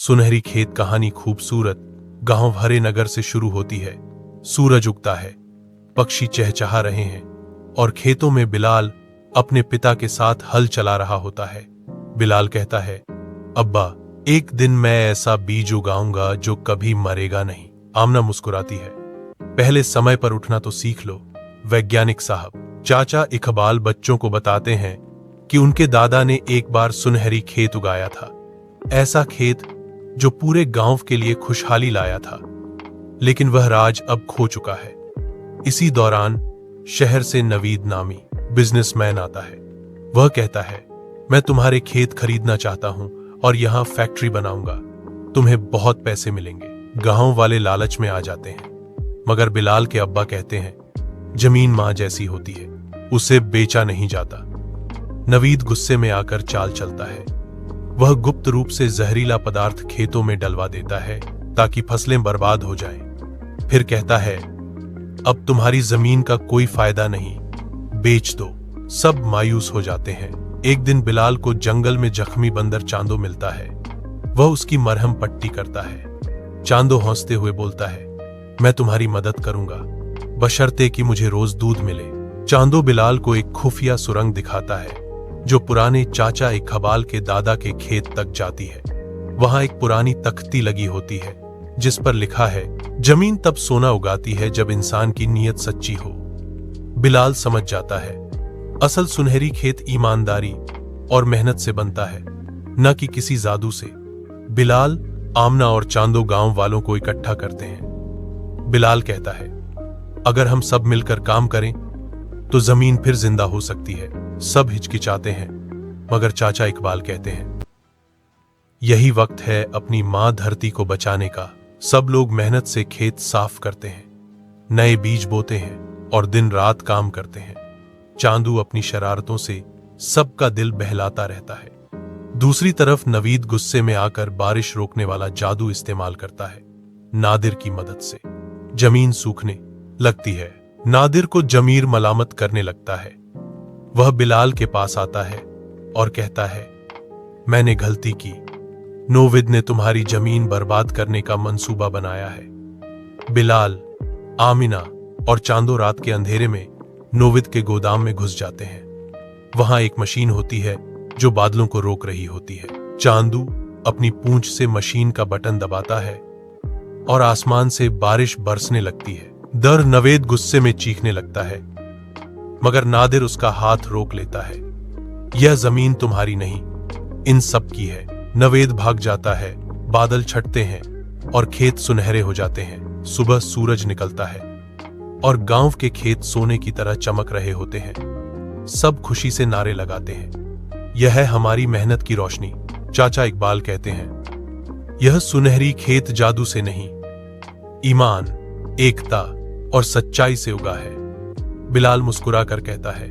सुनहरी खेत कहानी खूबसूरत गांव भरे नगर से शुरू होती है। सूरज उगता है, पक्षी चहचहा रहे हैं और खेतों में बिलाल अपने पिता के साथ हल चला रहा होता है। बिलाल कहता है, अब्बा, एक दिन मैं ऐसा बीज उगाऊंगा जो कभी मरेगा नहीं। आमना मुस्कुराती है, पहले समय पर उठना तो सीख लो वैज्ञानिक साहब। चाचा इकबाल बच्चों को बताते हैं कि उनके दादा ने एक बार सुनहरी खेत उगाया था, ऐसा खेत जो पूरे गांव के लिए खुशहाली लाया था। लेकिन वह राज अब खो चुका है। इसी दौरान शहर से नवीद नामी बिजनेसमैन आता है। वह कहता है, मैं तुम्हारे खेत खरीदना चाहता हूं और यहां फैक्ट्री बनाऊंगा, तुम्हें बहुत पैसे मिलेंगे। गांव वाले लालच में आ जाते हैं, मगर बिलाल के अब्बा कहते हैं, जमीन मां जैसी होती है, उसे बेचा नहीं जाता। नवीद गुस्से में आकर चाल चलता है। वह गुप्त रूप से जहरीला पदार्थ खेतों में डलवा देता है ताकि फसलें बर्बाद हो जाएं। फिर कहता है, अब तुम्हारी जमीन का कोई फायदा नहीं, बेच दो। सब मायूस हो जाते हैं। एक दिन बिलाल को जंगल में जख्मी बंदर चांदो मिलता है। वह उसकी मरहम पट्टी करता है। चांदो हंसते हुए बोलता है, मैं तुम्हारी मदद करूंगा, बशर्ते कि मुझे रोज दूध मिले। चांदो बिलाल को एक खुफिया सुरंग दिखाता है जो पुराने चाचा इकबाल के दादा के खेत तक जाती है। वहां एक पुरानी तख्ती लगी होती है जिस पर लिखा है, जमीन तब सोना उगाती है जब इंसान की नीयत सच्ची हो। बिलाल समझ जाता है, असल सुनहरी खेत ईमानदारी और मेहनत से बनता है, न कि किसी जादू से। बिलाल, आमना और चांदो गांव वालों को इकट्ठा करते हैं। बिलाल कहता है, अगर हम सब मिलकर काम करें तो जमीन फिर जिंदा हो सकती है। सब हिचकिचाते हैं, मगर चाचा इकबाल कहते हैं, यही वक्त है अपनी मां धरती को बचाने का। सब लोग मेहनत से खेत साफ करते हैं, नए बीज बोते हैं और दिन रात काम करते हैं। चांदू अपनी शरारतों से सबका दिल बहलाता रहता है। दूसरी तरफ नवीद गुस्से में आकर बारिश रोकने वाला जादू इस्तेमाल करता है। नादिर की मदद से जमीन सूखने लगती है। नादिर को जमीर मलामत करने लगता है। वह बिलाल के पास आता है और कहता है, मैंने गलती की, नोविद ने तुम्हारी जमीन बर्बाद करने का मंसूबा बनाया है। बिलाल, आमिना और चांदो रात के अंधेरे में नोविद के गोदाम में घुस जाते हैं। वहां एक मशीन होती है जो बादलों को रोक रही होती है। चांदू अपनी पूंछ से मशीन का बटन दबाता है और आसमान से बारिश बरसने लगती है। दर नवेद गुस्से में चीखने लगता है, मगर नादिर उसका हाथ रोक लेता है। यह जमीन तुम्हारी नहीं, इन सब की है। नवेद भाग जाता है, बादल छटते हैं और खेत सुनहरे हो जाते हैं। सुबह सूरज निकलता है और गांव के खेत सोने की तरह चमक रहे होते हैं। सब खुशी से नारे लगाते हैं, यह है हमारी मेहनत की रोशनी। चाचा इकबाल कहते हैं, यह सुनहरी खेत जादू से नहीं, ईमान, एकता और सच्चाई से उगा है। बिलाल मुस्कुरा कर कहता है,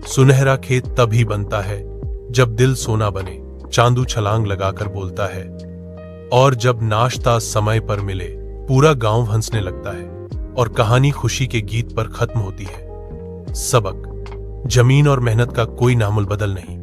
सुनहरा खेत तभी बनता है जब दिल सोना बने। चांदू छलांग लगाकर बोलता है, और जब नाश्ता समय पर मिले। पूरा गांव हंसने लगता है और कहानी खुशी के गीत पर खत्म होती है। सबक, जमीन और मेहनत का कोई नामुल बदल नहीं।